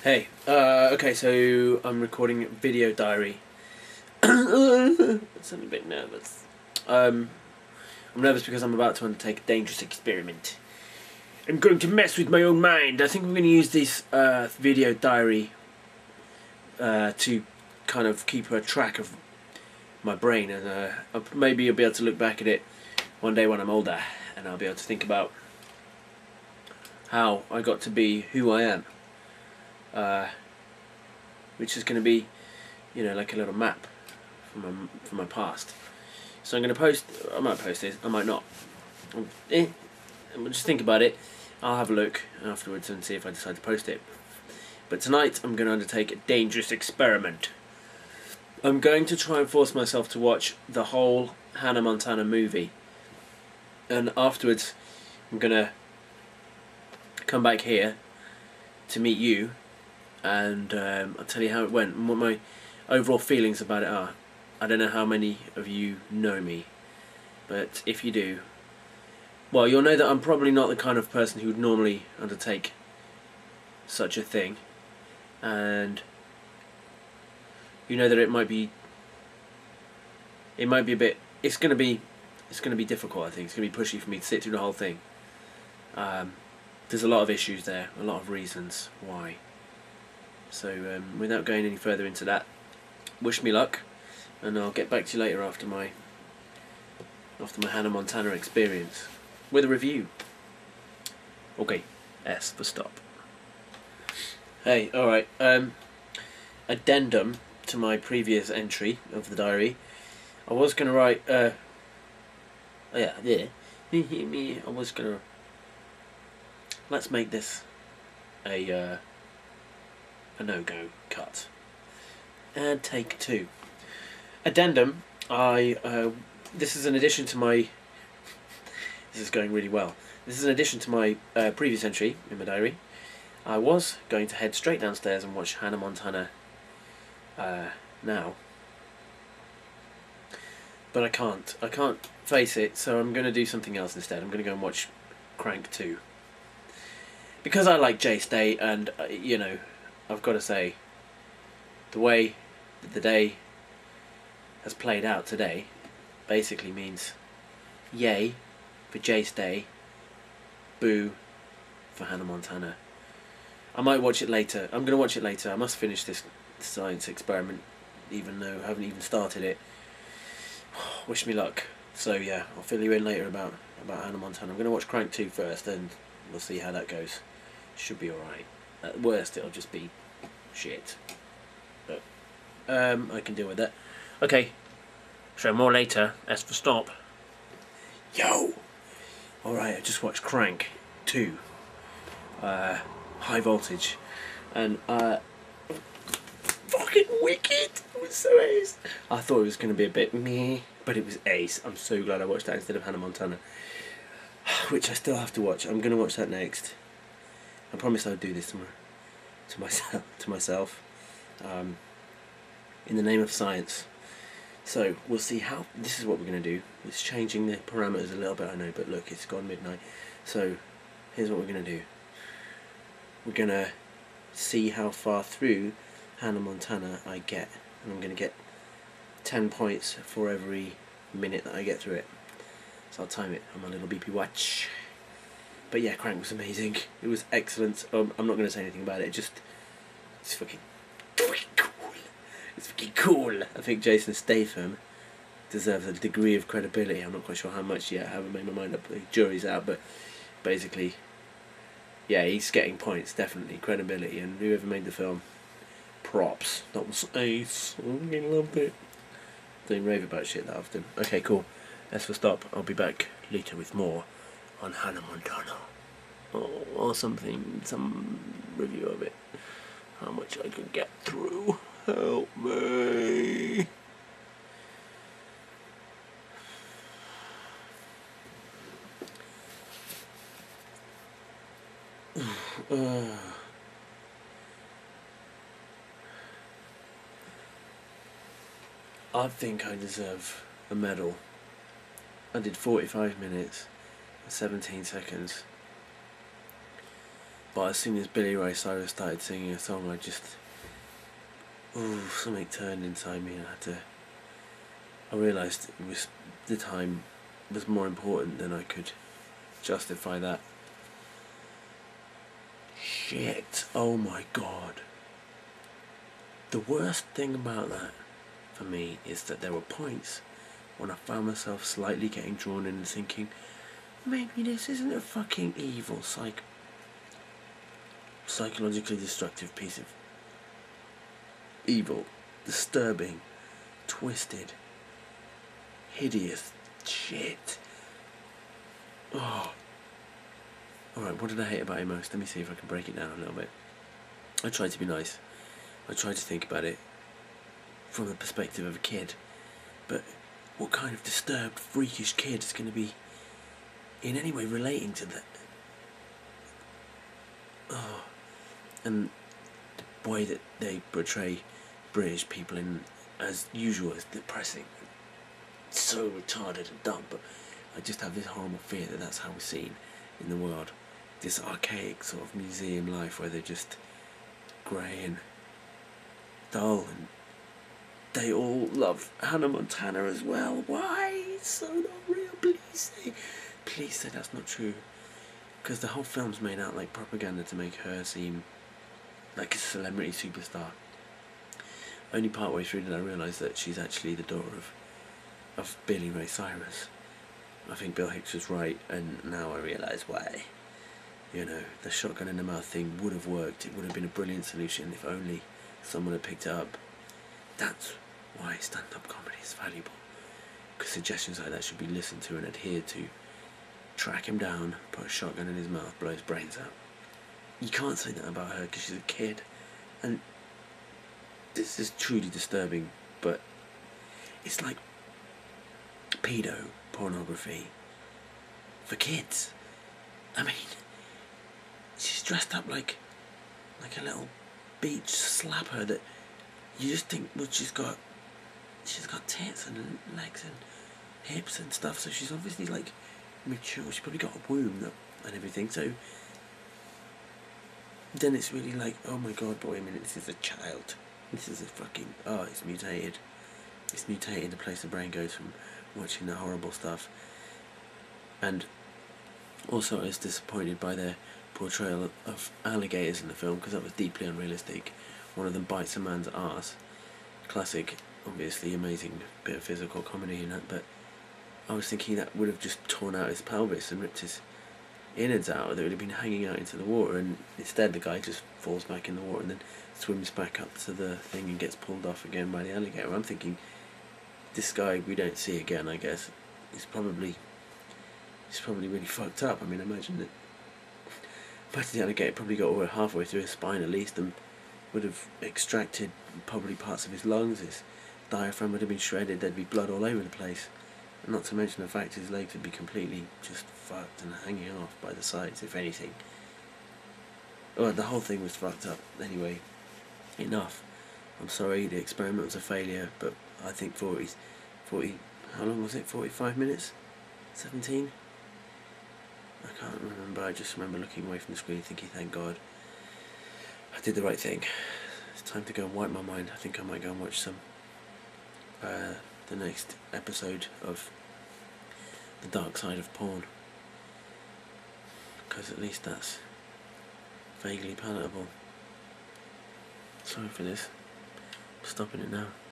Hey, okay, so I'm recording a video diary. I'm a bit nervous. I'm nervous because I'm about to undertake a dangerous experiment. I'm going to mess with my own mind. I think I'm going to use this video diary to kind of keep a track of my brain, and maybe I'll be able to look back at it one day when I'm older, and I'll be able to think about how I got to be who I am. Which is going to be, like a little map from my past. So I'm going to post. I might post this. I might not. Just think about it. I'll have a look afterwards and see if I decide to post it. But tonight I'm going to undertake a dangerous experiment. I'm going to try and force myself to watch the whole Hannah Montana movie, and afterwards I'm going to come back here to meet you, and I'll tell you how it went and what my overall feelings about it are. I don't know how many of you know me, but if you do, well, you'll know that I'm probably not the kind of person who would normally undertake such a thing, and you know that it might be a bit. It's gonna be difficult. I think it's gonna be pushy for me to sit through the whole thing. There's a lot of issues there, a lot of reasons why. So without going any further into that, wish me luck, and I'll get back to you later after my Hannah Montana experience with a review. Okay, S for stop. Hey, alright, addendum to my previous entry of the diary. I was going to write, I was going to, let's make this a no-go cut. And take 2. Addendum, this is an addition to my, this is going really well. This is an addition to my previous entry in my diary. I was going to head straight downstairs and watch Hannah Montana now. But I can't face it, so I'm going to do something else instead. I'm going to go and watch Crank 2. Because I like Jay Stay, and, I've got to say, the way that the day has played out today basically means yay for Jay Stay, boo for Hannah Montana. I might watch it later. I'm going to watch it later. I must finish this science experiment, even though I haven't even started it. Wish me luck. So yeah, I'll fill you in later about Hannah Montana. I'm going to watch Crank 2 first, and we'll see how that goes. Should be alright. At worst, it'll just be shit. But I can deal with that. Okay, so more later. S for stop. Yo! Alright, I just watched Crank 2. High voltage. And fucking wicked! It was so ace. I thought it was going to be a bit meh, but it was ace. I'm so glad I watched that instead of Hannah Montana, which I still have to watch. I'm going to watch that next. I promised I would do this to myself, in the name of science. So we'll see how. This is what we're going to do. It's changing the parameters a little bit, I know, but look, it's gone midnight. So here's what we're going to do. We're going to see how far through Hannah Montana I get, and I'm going to get 10 points for every minute that I get through it. So I'll time it on my little beepy watch. But yeah, Crank was amazing. It was excellent. I'm not going to say anything about it. It's fucking cool. It's fucking cool. I think Jason Statham deserves a degree of credibility. I'm not quite sure how much yet. I haven't made my mind up. The jury's out, but basically, yeah, he's getting points, definitely. Credibility, and whoever made the film, props. That was ace. I loved it. Don't rave about shit that often. Okay, cool. S for stop. I'll be back later with more on Hannah Montana, or something, some review of it. How much I can get through. Help me. I think I deserve a medal. I did 45 minutes and 17 seconds. But as soon as Billy Ray Cyrus started singing a song, I just... something turned inside me, and I realised it was... the time was more important than I could justify that. Shit, oh my god. The worst thing about that, for me, is that there were points when I found myself slightly getting drawn in and thinking, maybe this isn't a fucking evil, psychologically destructive piece of evil, disturbing, twisted, hideous shit. Oh. Alright, what did I hate about it most? Let me see if I can break it down a little bit. I tried to be nice. I tried to think about it from the perspective of a kid. But what kind of disturbed, freakish kid is going to be in any way relating to that? Oh. And the way that they portray British people in, as usual, is depressing. So retarded and dumb, but I just have this horrible fear that that's how we're seen in the world. This archaic sort of museum life where they're just grey and dull, and they all love Hannah Montana as well. Why? It's so not real. Please say that's not true. Because the whole film's made out like propaganda to make her seem like a celebrity superstar. Only part way through did I realise that she's actually the daughter of Billy Ray Cyrus. I think Bill Hicks was right, and now I realise why. You know, the shotgun in the mouth thing would have worked. It would have been a brilliant solution if only someone had picked it up. That's why stand-up comedy is valuable. Because suggestions like that should be listened to and adhered to. Track him down, put a shotgun in his mouth, blow his brains out. You can't say that about her because she's a kid. And this is truly disturbing, but it's like pedo pornography for kids. I mean, she's dressed up like a little beach slapper that you just think, well, she's got tits and legs and hips and stuff, so she's obviously like mature. She's probably got a womb and everything, so then it's really like, oh my god, but wait a minute, this is a child. This is a fucking, it's mutated. It's mutated the place the brain goes from watching the horrible stuff. And also I was disappointed by their portrayal of alligators in the film, because that was deeply unrealistic. One of them bites a man's arse. Classic, obviously amazing bit of physical comedy in that, but I was thinking that would have just torn out his pelvis and ripped his innards out, that would have been hanging out into the water, and instead the guy just falls back in the water and then swims back up to the thing and gets pulled off again by the alligator. I'm thinking, this guy we don't see again, I guess. He's probably really fucked up. I mean, imagine the alligator probably got over halfway through his spine at least and would have extracted probably parts of his lungs. His diaphragm would have been shredded. There'd be blood all over the place. And not to mention the fact his legs would be completely just fucked and hanging off by the sides, if anything. Well, the whole thing was fucked up. Anyway, enough. I'm sorry, the experiment was a failure, but I think 40, how long was it? 45 minutes? 17? I can't remember. I just remember looking away from the screen thinking, thank God I did the right thing. It's time to go and wipe my mind. I think I might go and watch the next episode of The Dark Side of Porn, because at least that's vaguely palatable. Sorry for this. I'm stopping it now.